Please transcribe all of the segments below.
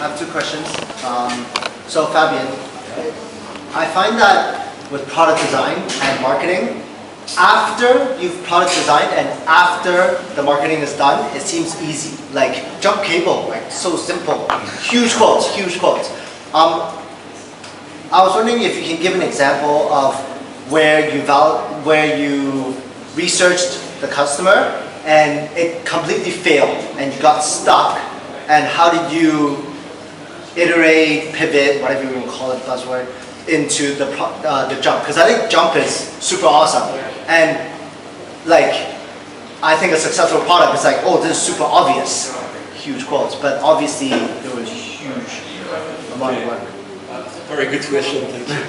I have two questions. So Fabien, I find that with product design and marketing, after you've product designed and after the marketing is done, it seems easy. Like jump cable, like so simple. Huge quotes, huge quotes. I was wondering if you can give an example of where you researched the customer and it completely failed and you got stuck, and how did you iterate, pivot, whatever you want to call it, buzzword, into the jump? Because I think jump is super awesome, and like I think a successful product is like, oh, this is super obvious, huge quotes, but obviously there was huge amount of work. Very good question, thank you.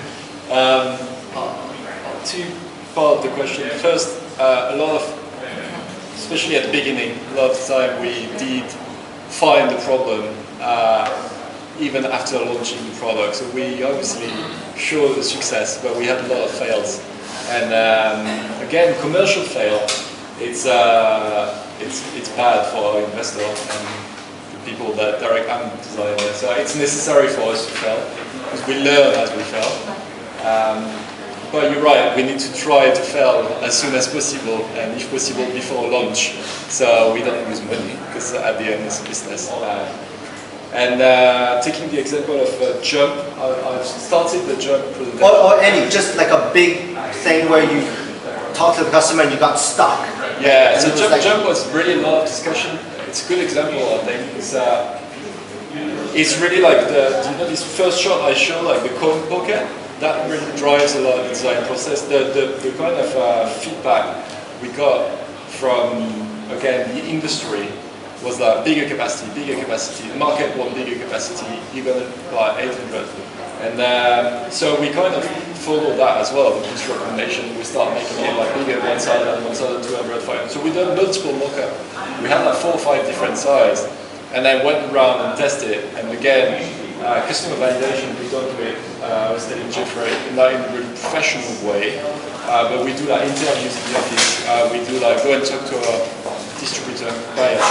Two part of the question. First, a lot of, especially at the beginning, a lot of time we did find the problem even after launching the product. So we obviously showed the success, but we had a lot of fails. And again, commercial fail, it's bad for our investor and the people that direct and design it. So it's necessary for us to fail, because we learn as we fail. But you're right, we need to try to fail as soon as possible, and if possible before launch, so we don't lose money, because at the end it's a business. Taking the example of jump, I've started the jump presentation. Or any, just like a big thing where you talk to the customer and you got stuck. Yeah, so jump was really a lot of discussion. It's a good example, I think. It's really like this first shot I showed, like the cone pocket. That really drives a lot of the design process. The kind of feedback we got from, again, the industry was like bigger capacity, the market want bigger capacity, you're going to buy 800. And so we kind of follow that as well, the push recommendation. We start making it like bigger, one side, 200, 500. So we done multiple mock-up. We had like 4 or 5 different sizes, and then went around and tested it. And again, customer validation, we don't do it, I was telling Jeffrey, not in a really professional way, but we do like interviews in the office, we do like go and talk to a distributor, buyer.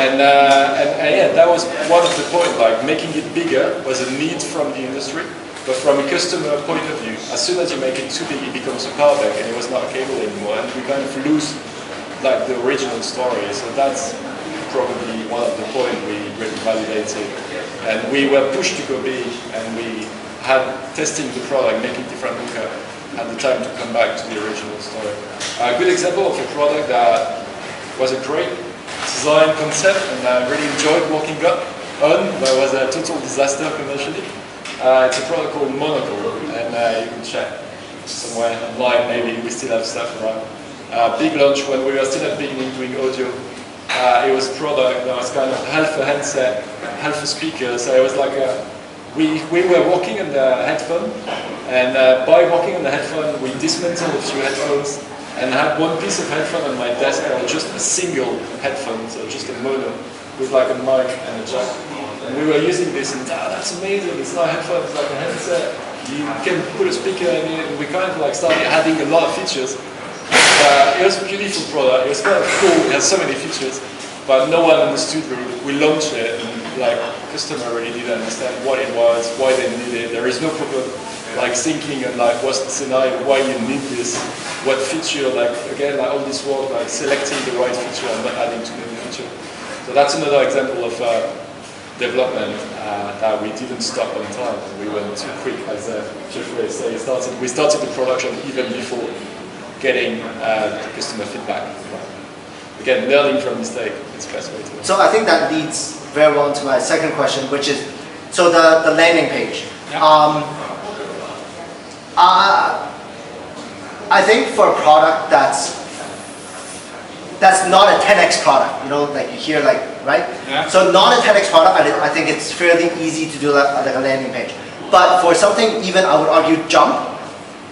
And yeah, that was one of the points, like making it bigger was a need from the industry, but from a customer point of view, as soon as you make it too big, it becomes a power bank and it was not a cable anymore, and we kind of lose like the original story. So that's probably one of the points we really validated. And we were pushed to go big, and we had testing the product, making different mock-up, had the time to come back to the original story. A good example of a product that was a great design concept, and I really enjoyed working on, but was a total disaster commercially. It's a product called Monocle, and you can check somewhere online, maybe we still have stuff around. Big launch when we were still at the beginning doing audio. It was a product that was kind of half a handset, half a speaker, so it was like we were working on the headphone, and by working on the headphone we dismantled a few headphones and had one piece of headphone on my desk that was just a single headphone, so just a mono with like a mic and a jack. And we were using this, and that's amazing, it's not a headphone, it's like a headset, you can put a speaker in it, and we kind of like started adding a lot of features. It was a beautiful product, it was kind of cool, it has so many features, but no one understood really. We launched it, and like customer really didn't understand what it was, why they needed it. There is no proper like thinking and like what's the scenario, why you need this, what feature, like again, like all this work, like selecting the right feature and not adding too many features. So that's another example of development that we didn't stop on time. We went too quick, as Jeffrey said. We started the production even before getting the customer feedback. Again, learning from mistake, it's the best way to learn. So I think that leads very well into my second question, which is, so the landing page. Yeah. I think for a product that's not a 10x product, you know, like you hear like, right? Yeah. So not a 10x product, I think it's fairly easy to do like a landing page. But for something even, I would argue, jump,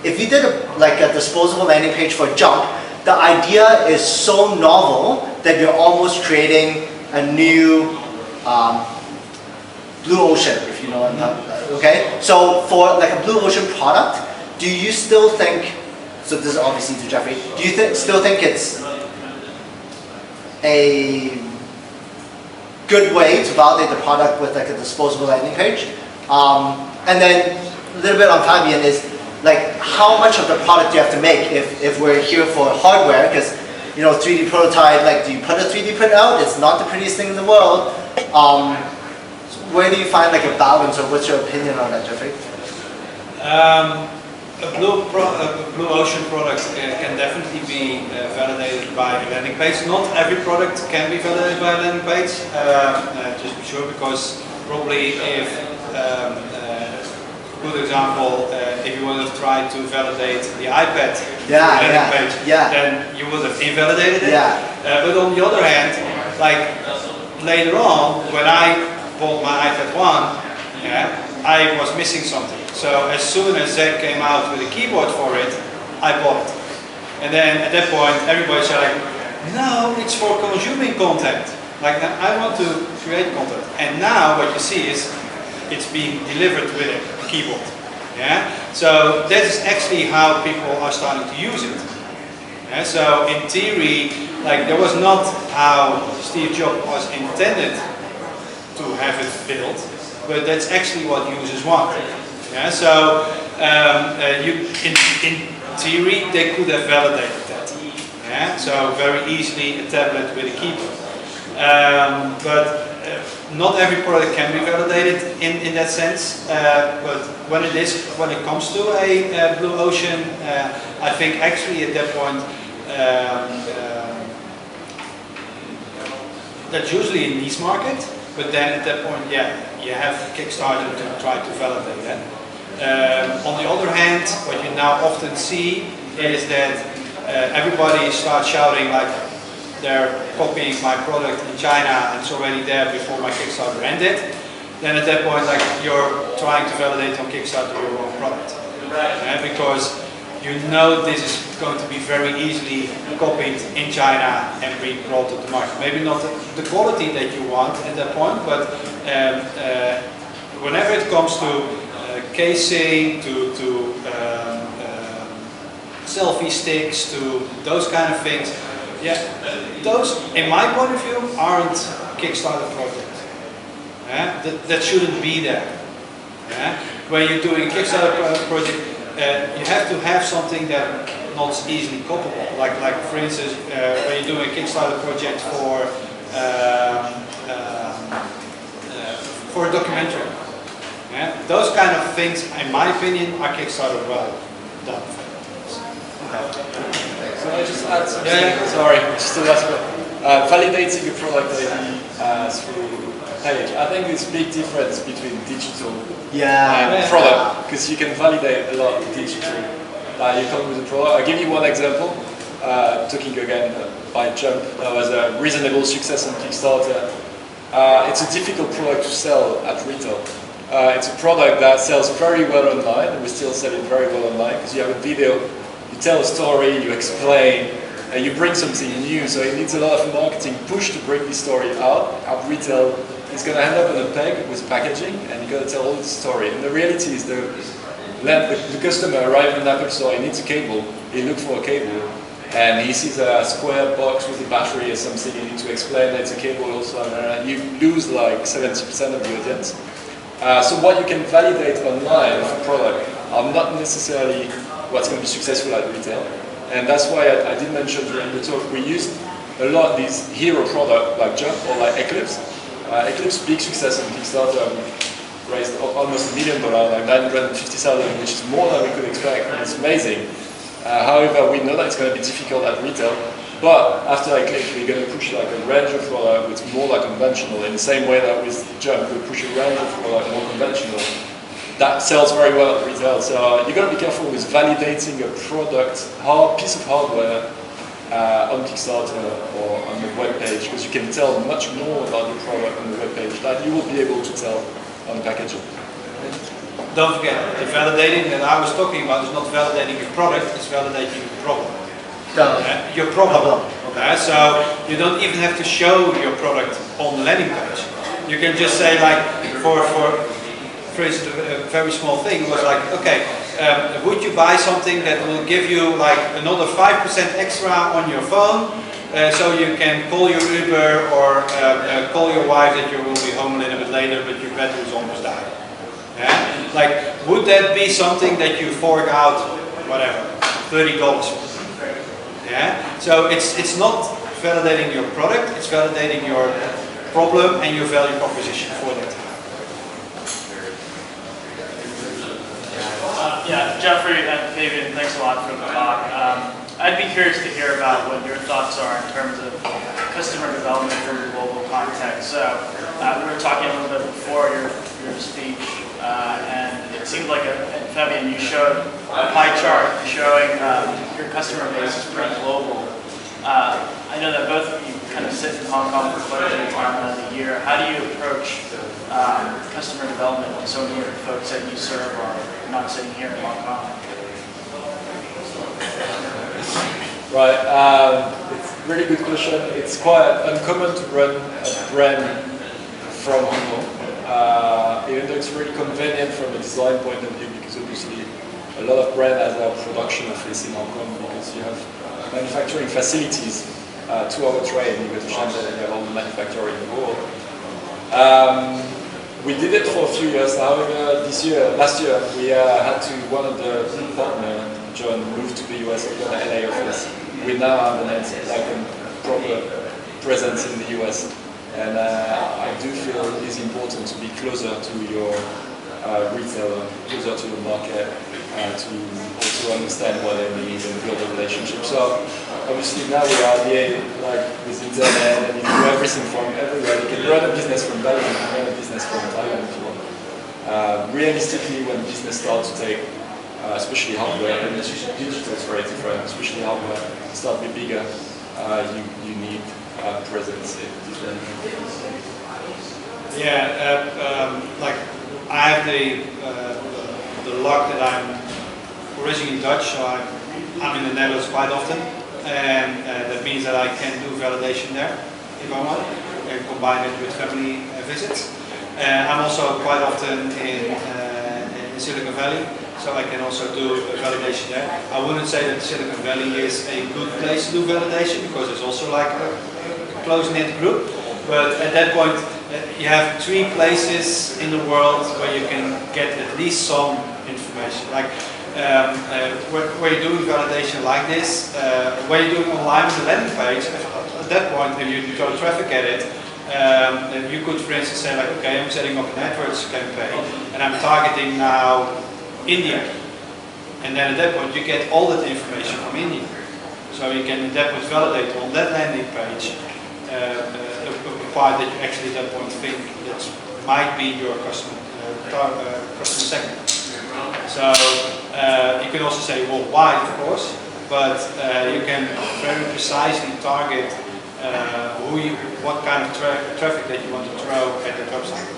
if you did like a disposable landing page for jump, the idea is so novel that you're almost creating a new blue ocean, if you know what I'm talking about. Okay? So for like a blue ocean product, do you still think, so this is obviously to Jeffrey, do you still think it's a good way to validate the product with like a disposable landing page. And then a little bit on Fabien is like how much of the product do you have to make if we're here for hardware, because 3D prototype, like do you put a 3D print out? It's not the prettiest thing in the world. Where do you find like a balance, or what's your opinion on that, Jeffrey? A blue ocean product can definitely be validated by a landing page. Not every product can be validated by a landing page, just be sure, because probably if, good example, if you would have tried to validate the iPad landing page, then you would have invalidated it. But on the other hand, like later on, when I bought my iPad 1, I was missing something. So as soon as Zach came out with a keyboard for it, I bought it. And then at that point, everybody said like, no, it's for consuming content. Like, I want to create content. And now what you see is it's being delivered with a keyboard. So that is actually how people are starting to use it. So in theory, like that was not how Steve Jobs was intended to have it built, but that's actually what users want. So in theory, they could have validated that. So very easily a tablet with a keyboard. But not every product can be validated in that sense. But when it comes to a blue ocean, I think actually at that point that's usually a niche market. But then at that point, you have Kickstarter to try to validate that. On the other hand, what you now often see is that everybody starts shouting like they're copying my product in China and it's already there before my Kickstarter ended. Then at that point, like you're trying to validate on Kickstarter your own product, because you know this is going to be very easily copied in China and be brought to the market. Maybe not the quality that you want at that point, but whenever it comes to casing, to selfie sticks, to those kind of things, those, in my point of view, aren't Kickstarter projects. That shouldn't be there. When you're doing a Kickstarter project, you have to have something that not easily copyable. Like for instance, when you're doing a Kickstarter project for a documentary. Those kind of things, in my opinion, are Kickstarter well done. So I just add something. Sorry, just the last one. Validating a product ID through page. I think there's a big difference between digital and product, because you can validate a lot digitally. You come with a product. I'll give you one example. Talking again by Jump, that was a reasonable success on Kickstarter. It's a difficult product to sell at retail. It's a product that sells very well online, and we still sell it very well online because you have a video, you tell a story, you explain, and you bring something new. So it needs a lot of marketing push to bring this story out. At retail, it's going to end up on a peg with packaging, and you've got to tell all the story. And the reality is the customer arrives in an Apple store, he needs a cable, he looks for a cable, and he sees a square box with a battery or something, you need to explain that it's a cable also, and you lose like 70% of the audience. So what you can validate online of a product are not necessarily what's going to be successful at retail. And that's why I did mention during the talk, we used a lot of these hero products like Jump or like Eclipse. Eclipse, big success on Kickstarter, raised almost $1 million, like 950,000, which is more than we could expect, and it's amazing. However, we know that it's going to be difficult at retail, but after Eclipse, we're going to push like a range of product which is more like conventional, in the same way that with Jump, we push a range of product more conventional. That sells very well at retail, so you've got to be careful with validating a product, piece of hardware on Kickstarter or on the web page, because you can tell much more about the product on the web page that you will be able to tell on the packaging. Don't forget, the validating that I was talking about is not validating your product, it's validating your problem. Your problem. So you don't even have to show your product on the landing page. You can just say like, for instance, a very small thing was like, okay, would you buy something that will give you like another 5% extra on your phone so you can call your Uber or call your wife that you will be home a little bit later, but your battery is almost died. Yeah? Like, would that be something that you fork out, whatever, $30 for? Yeah. So it's not validating your product; it's validating your problem and your value proposition for that. Yeah, Jeffrey and Fabien, thanks a lot for the talk. I'd be curious to hear about what your thoughts are in terms of customer development for the global context. So we were talking a little bit before your speech, and it seemed like, Fabien, you showed a pie chart showing your customer base is pretty global. I know that both of you kind of sit in Hong Kong for quite a bit of time out of the year. How do you approach customer development when so many of the folks that you serve are not sitting here in Hong Kong? Right, it's a really good question. It's quite uncommon to run a brand from Hong Kong, even though it's really convenient from a design point of view, because obviously a lot of brands have their production office in Hong Kong because you have manufacturing facilities, 2-hour train, you go to Shenzhen and you have all the manufacturing in the world. We did it for a few years. However, last year, we had to, one of the partners, John, moved to the US, we got an LA office. We now have a proper presence in the US. And I do feel it is important to be closer to your retailer, closer to the market, to also understand what they need and build a relationship. So obviously now we are here, like with internet, and you do everything from everywhere. You can run a business from Belgium, you can run a business from Thailand if you want. Realistically, when business starts to take, especially hardware, and digital is very different, especially hardware, start to be bigger, you need presence in different. Yeah, like I have the luck that I'm originally Dutch, so I'm in the Netherlands quite often, and that means that I can do validation there if I want, and combine it with family visits. I'm also quite often in Silicon Valley, so I can also do validation there. I wouldn't say that Silicon Valley is a good place to do validation because it's also like a close-knit group, but at that point you have 3 places in the world where you can get at least some information. Like where you're doing validation like this, where you're doing online with the landing page, at that point if you throw traffic at it, you could for instance say like, okay, I'm setting up an AdWords campaign and I'm targeting now India. And then at that point you get all that information from India. So you can at that point validate on that landing page a part that you actually at that point think that might be your customer segment. So you can also say, well, why, of course, but you can very precisely target what kind of traffic that you want to throw at the website.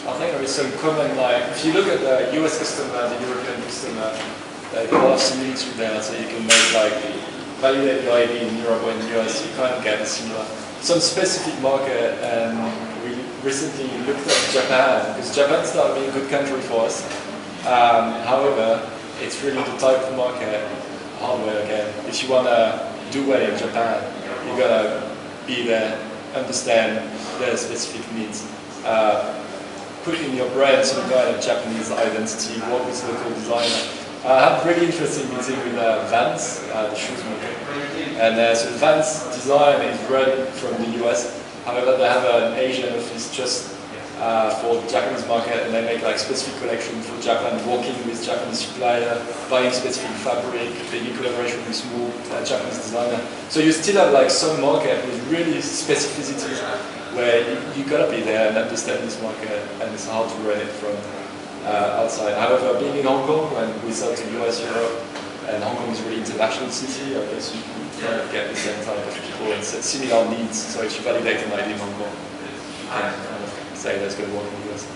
I think there is some common, like, if you look at the US customer, the European customer, like a lot of similitude there, so you can make like, validate your ID in Europe or in the US, you kind of get similar. Some specific market, and we recently looked at Japan, because Japan started being a good country for us. However, it's really the type of market, hardware again, if you want to do well in Japan, you got to be there, understand their specific needs. Put in your brand some kind of Japanese identity, work with local designer. I had a really interesting meeting with Vans, the shoes maker. And so Vans design is run from the US, however they have an Asian office just for the Japanese market, and they make like specific collection for Japan, working with Japanese supplier, buying specific fabric, making collaboration with small Japanese designer. So you still have like some market with really specificities where you gotta be there and understand this market, and it's hard to run it from outside. However, being in Hong Kong, when we sell to US, Europe, and Hong Kong is a really international city, I guess you kind of get the same type of people and similar needs. So if you validate an ID in Hong Kong, you can kind of say that's going to work in the US.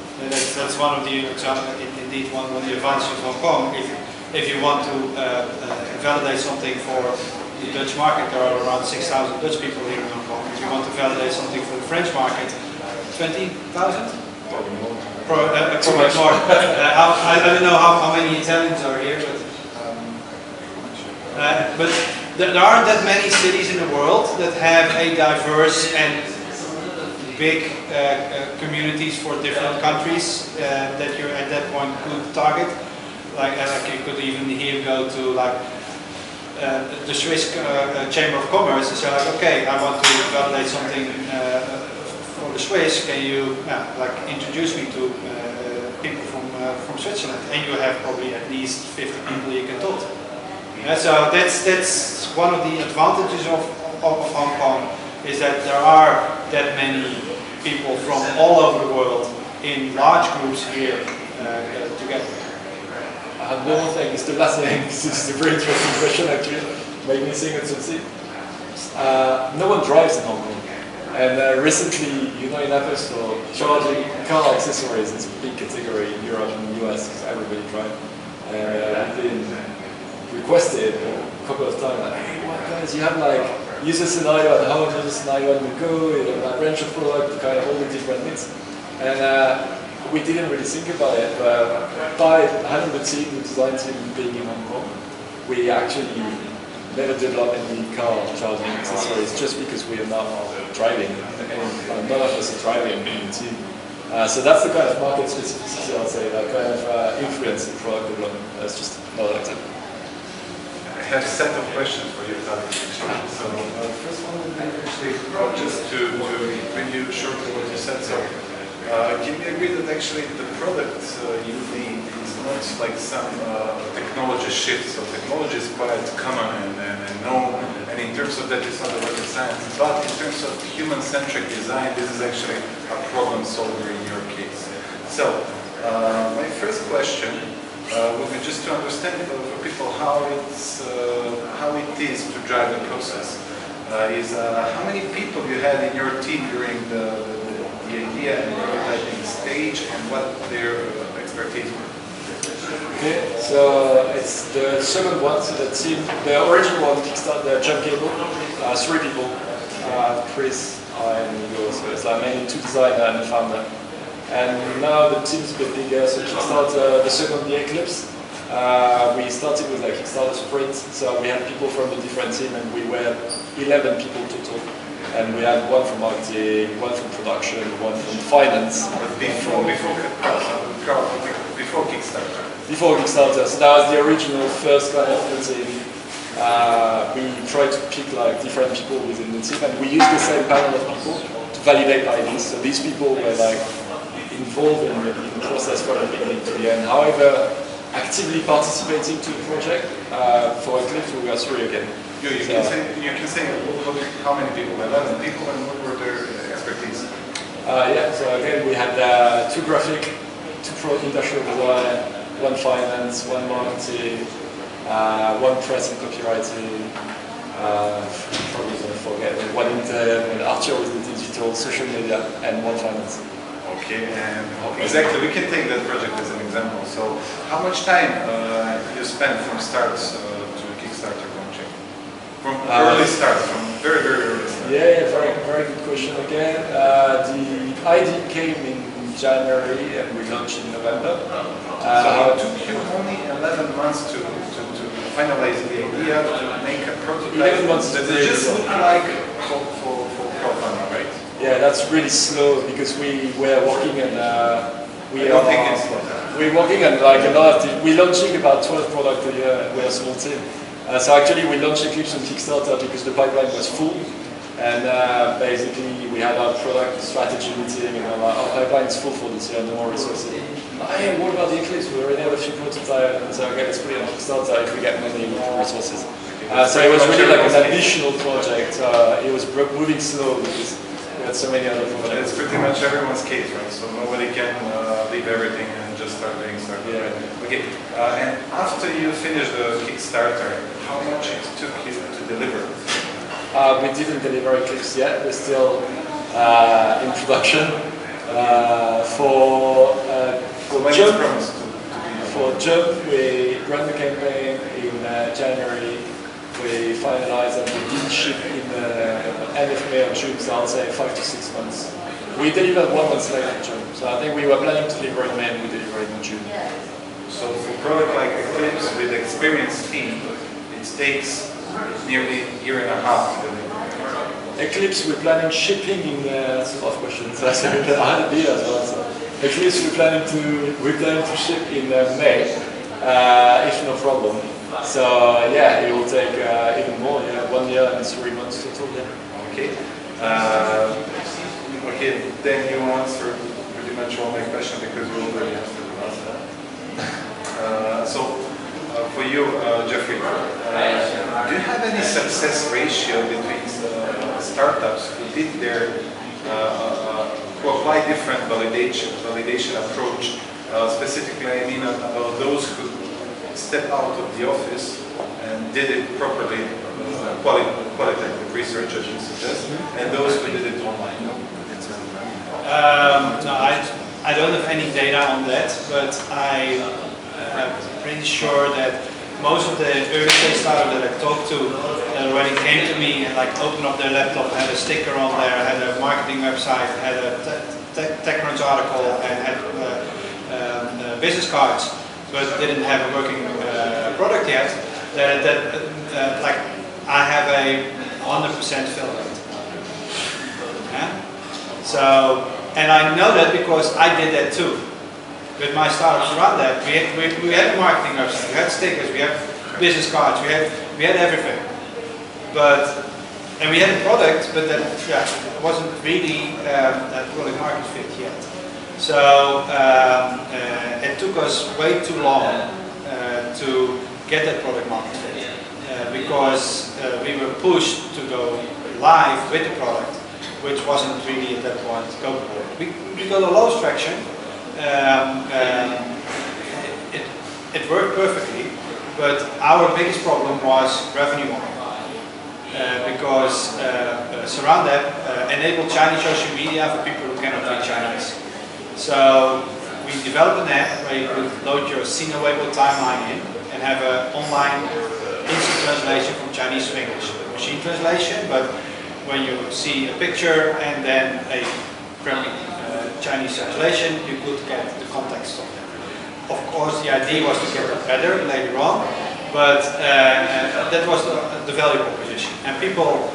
That's one of the examples, indeed one of the advantages of Hong Kong. If you want to validate something for the Dutch market, there are around 6,000 Dutch people here in Hong Kong. If you want to validate something for the French market, 20,000? Probably more. Probably more. I don't know how many Italians are here, but there aren't that many cities in the world that have a diverse and big communities for different countries that you at that point could target. Like you could even here go to like the Swiss Chamber of Commerce and say like, okay, I want to validate something for the Swiss. Can you like introduce me to people from Switzerland? And you have probably at least 50 people you can talk to. So that's one of the advantages of Hong Kong, is that there are that many people from all over the world in large groups here together. One more thing, it's the last thing. This is a very interesting question actually. Made me think of something. No one drives in Hong Kong. And recently, you know, in Apple Store, charging car accessories is a big category in Europe and the US, because everybody drives. We've been requested a couple of times, like, hey, what guys, you have like user scenario and how user scenario would go, you know, like range of product, kind of all the different needs. And we didn't really think about it, but by having the team, the design team being in Hong Kong, we actually never developed any car charging accessories just because we are not driving, and none of us are driving in the team. So that's the kind of market specificity, I'll say, that kind of influence in product development. That's just another example. I have a set of questions for you, Fabien. So first one would be actually just to bring you shortly what you said. So can we agree that actually the product you need is not like some technology shift? So technology is quite common and known, and in terms of that it's not a rocket science. But in terms of human-centric design, this is actually a problem solver in your case. So my first question would be just to understand for people how it is to drive the process. How many people you had in your team during the idea and prototyping stage, and what their expertise were? Okay, so it's the second one. So the team, the original one kickstarted the jump cable. 3 people, Chris and Hugo. So it's like mainly 2 designers and the founder. And now the team's a bit bigger, so Kickstarter, the second, the Eclipse, we started with like Kickstarter sprint, so we had people from the different team, and we were 11 people total. And we had one from marketing, one from production, one from finance. Before Kickstarter? Before Kickstarter, so that was the original first kind of team. We tried to pick like different people within the team, and we used the same panel of people to validate ideas. So these people were like involved in the process from the beginning to the end. However, actively participating to the project, for Eclipse we were 3 again. You can say how many people, 11 people, and what were their expertise? Yeah, so again we had 2 graphic, 2 industrial design, 1 finance, 1 marketing, 1 press and copywriting, probably going to forget, 1 intern, and Arthur with the digital, social media, and 1 finance. Okay, and exactly, we can take that project as an example. So, how much time you spent from start to Kickstarter launching? From early start, from very, very early start. Yeah, very good question again. The idea came in January and we launched in November. So it took you only 11 months to finalize the idea, to make a prototype. 11 months that it just looked like for crowdfunding, right? Yeah, that's really slow because we were working and we're working on like a lot of we're launching about 12 products a year. We're a small team. So actually we launched Eclipse on Kickstarter because the pipeline was full, and basically we had our product strategy meeting and our pipeline is full for this year, no more resources. Hey, what about the Eclipse? We already have a few prototypes, and so okay, let's put it on Kickstarter if we get money and resources. So it was really like an additional project. It was moving slow because we had so many other projects. It's pretty much everyone's case, right? So nobody can leave everything and just start doing stuff. Yeah. Okay. And after you finished the Kickstarter, how much it took you to deliver? We didn't deliver Eclipse yet. We're still in production. For Jump, we ran the campaign in January. We finalized and we did ship in end of May or June, so I'll say 5 to 6 months. We delivered 1 month later in June, so I think we were planning to deliver in May and we delivered in June. So for a product like Eclipse with experienced team, it takes nearly a year and a half. Eclipse, we're planning shipping in. That's a lot of questions. That's a hard idea as well. So. Eclipse, we're planning to ship in May, if no problem. So yeah, it will take even more. Yeah, 1 year and 3 months total. Yeah. Okay. Okay. Then you answered pretty much all my questions because you already answered the last one. For you, Jeffrey, do you have any success ratio between startups who did their who apply different validation approach? Specifically, I mean about those who step out of the office and did it properly, qualitative research, as you suggest, and those who did it online. No, I don't have any data on that, but I'm pretty sure that most of the early stage startups that I talked to already came to me and like opened up their laptop, had a sticker on there, had a marketing website, had a TechCrunch article, and had business cards, but didn't have a working product yet. Like I have a 100% fill rate. Yeah? So, and I know that because I did that too. With my startups around that, we had a marketing website, we had stickers, we had business cards, we had everything. And we had a product, but that wasn't really that product market fit yet. So it took us way too long to get that product market fit because we were pushed to go live with the product, which wasn't really at that point scopable. We got a lot of traction. It worked perfectly, but our biggest problem was revenue model. Because Surround app enabled Chinese social media for people who cannot read Chinese. So we developed an app where you could load your Sina Weibo timeline in and have an online instant translation from Chinese to English. Machine translation, but when you see a picture and then a Chinese translation, you could get the context of it. Of course, the idea was to get it better later on, but that was the value proposition. And people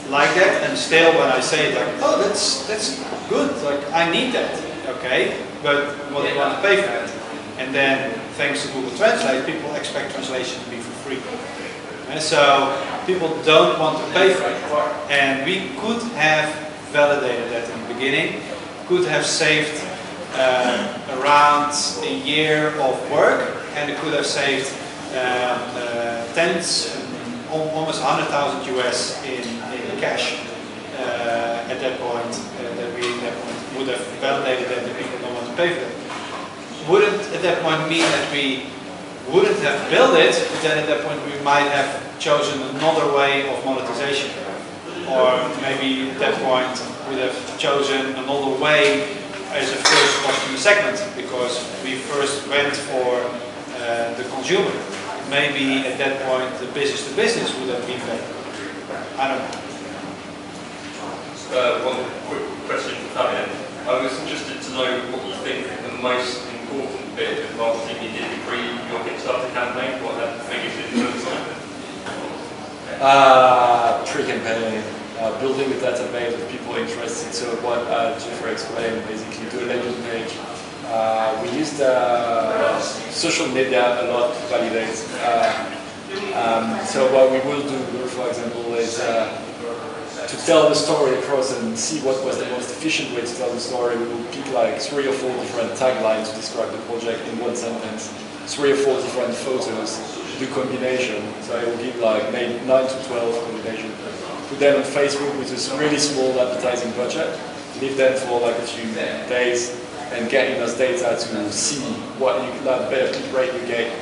like that, and still when I say it, like, oh, that's good, like I need that, okay, but what do you want to pay for it? And then, thanks to Google Translate, people expect translation to be for free. And so people don't want to pay for it, and we could have validated that in the beginning, could have saved around a year of work, and it could have saved tens, almost 100,000 US in cash at that point. That we at that point would have validated that the people don't want to pay for it. Wouldn't at that point mean that we wouldn't have built it, but then at that point we might have chosen another way of monetization. Or maybe at that point would have chosen another way as a first customer segment, because we first went for the consumer. Maybe at that point the business to business would have been better. I don't know. One quick question for Fabien. I was interested to know what you think the most important bit of marketing you did pre your Kickstarter campaign. What that biggest influence on it? Pre-campaign. Building a database of people interested. So what Jeffrey explained, basically do a landing page. We used social media a lot to validate. So what we will do, for example, is to tell the story across and see what was the most efficient way to tell the story. We will pick like 3 or 4 different taglines to describe the project in one sentence, 3 or 4 different photos, do combination. So I will give like maybe 9 to 12 combinations. Put them on Facebook with a really small advertising budget, leave them for like a few days and get enough data to see what you like better click rate you get,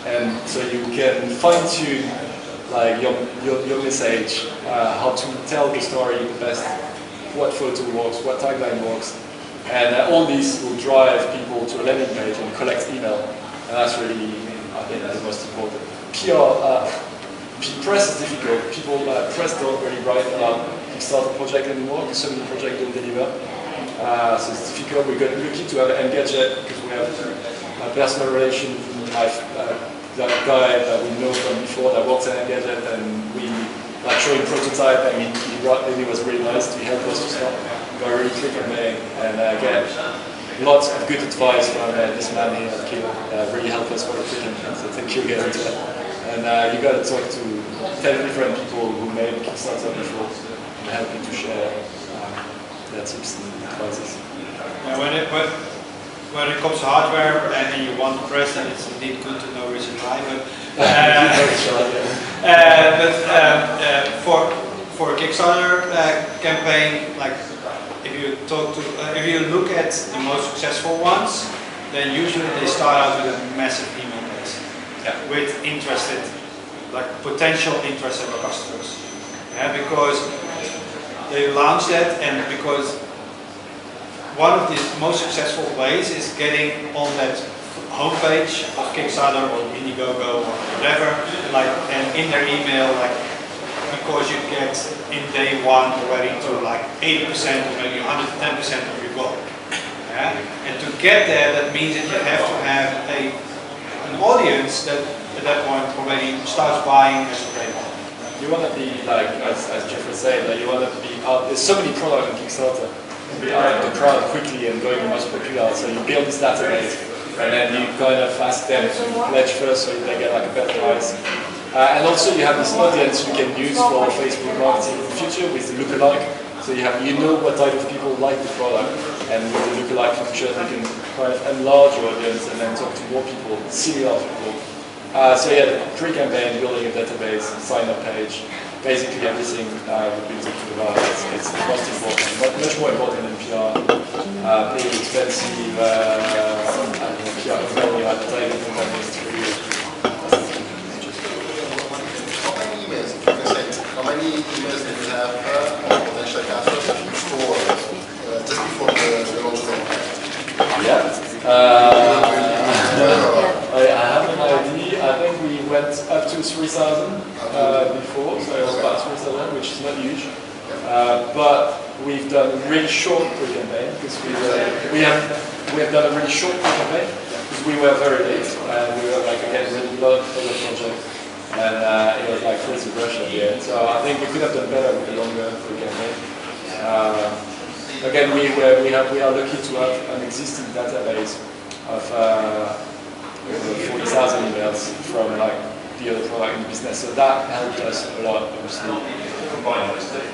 and so you can fine tune like your message, how to tell the story the best, what photo works, what tagline works, and all this will drive people to a landing page and collect email, and that's really, I think, the most important. Press is difficult. People press don't really write about Kickstarter project anymore because so many projects don't deliver. So it's difficult. We're lucky to have engaged it because we have a personal relation with my that guy that we know from before that works at Engadget, and we like showing prototype, and he was really nice. He helped us to start. Got really quick and made, and again, lots of good advice from this man here at Kilo. Really helped us for the quick and so thank you again to that. And you got to talk to 10 different people who made Kickstarter before and help you to share their tips and advices. Yeah, when it comes to hardware and you want to press, then it's indeed good to know which is right. But for a Kickstarter campaign, like if you look at the most successful ones, then usually they start out with a massive email list with potential interested customers. Yeah, because they launch that, and because one of the most successful ways is getting on that homepage of Kickstarter or Indiegogo or whatever, and in their email, because you get in day one already to 80% or maybe 110% of your goal. Yeah? And to get there, that means that you have to have an audience that at that point already starts buying as a trademark. You want to be as Jeff was saying, you want to be out. There's so many products on Kickstarter. Be out of the crowd quickly and going the most popular. So you build this database, and then you kind of ask them to pledge first, so they get a better price. And also you have this audience you can use for Facebook marketing in the future with the lookalike. So you know what type of people like the product, and with the lookalike function you can kind of enlarge your audience and then talk to more people, similar people. So yeah, the pre-campaign, building a database, sign-up page, basically everything we've been talking about. It's the most important, but much more important than PR. Pretty expensive PR company, advertising companies to How many emails did you have potential customers before, just before the launch of the campaign? I have an idea. I think we went up to 3,000 before, so it was about 3,000, which is not huge. But we've done a really short pre-campaign because we have done a really short pre-campaign because we were very late and we were again really lot of other projects. And it was crazy rush at the end. So I think we could have done better with a longer pre-campaign. Again, we are lucky to have an existing database of 40,000 emails from the other product in the business. So that helped us a lot, obviously. Combine those two.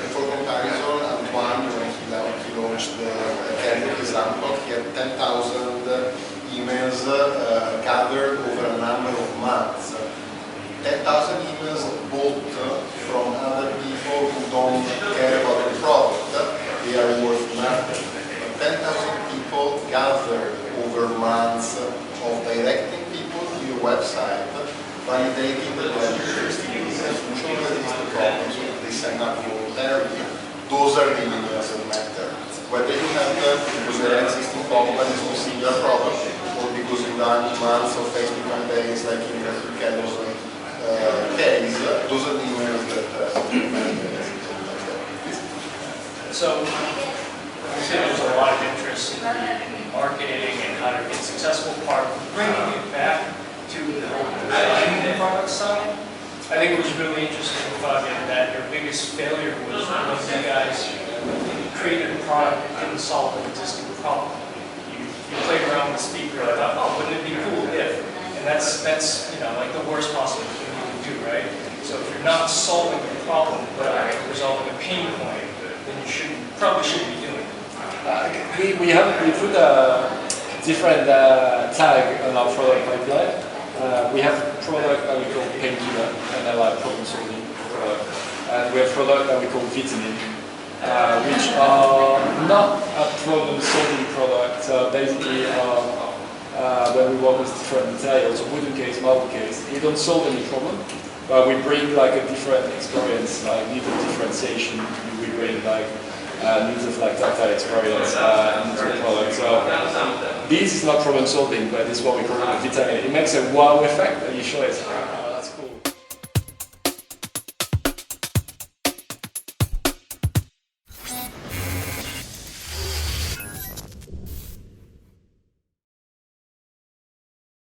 For comparison, Antoine, when he launched his Rampart, he had 10,000 emails gathered over a number of months. 10,000 emails bought from other people who don't care about the product, they are worth nothing. But 10,000 people gathered over months of directing people to your website, validating that they are interested in the solution, that is the problem, so that they sign up voluntarily. Those are the emails that matter. Whether you have them because they are existing companies who see your product, or because you've done months of Facebook campaigns like in Ricardo's case, those are the emails that matter. So, you say there's a lot of interest in the marketing and how to get successful part. Bringing it back to the whole design the product side, I think it was really interesting, Fabien, that your biggest failure was when you guys created a product that didn't solve an existing problem. You played around with the speaker and thought, oh, wouldn't it be cool if? And that's the worst possible thing you can do, right? So if you're not solving the problem but resolving a pain point, then you probably shouldn't be doing it. We put a different tag on our product pipeline. We have a product that we call Painkiller, and they're problem solving product. And we have a product that we call Vitamin, which are not a problem solving product. Basically, when we work with different materials, a wooden case, marble case, we don't solve any problem, but we bring a different experience, need of differentiation. We bring needs of tactile experience into the product. So this is not problem solving, but it's what we call a vitamin. It makes a wow effect, and you show it.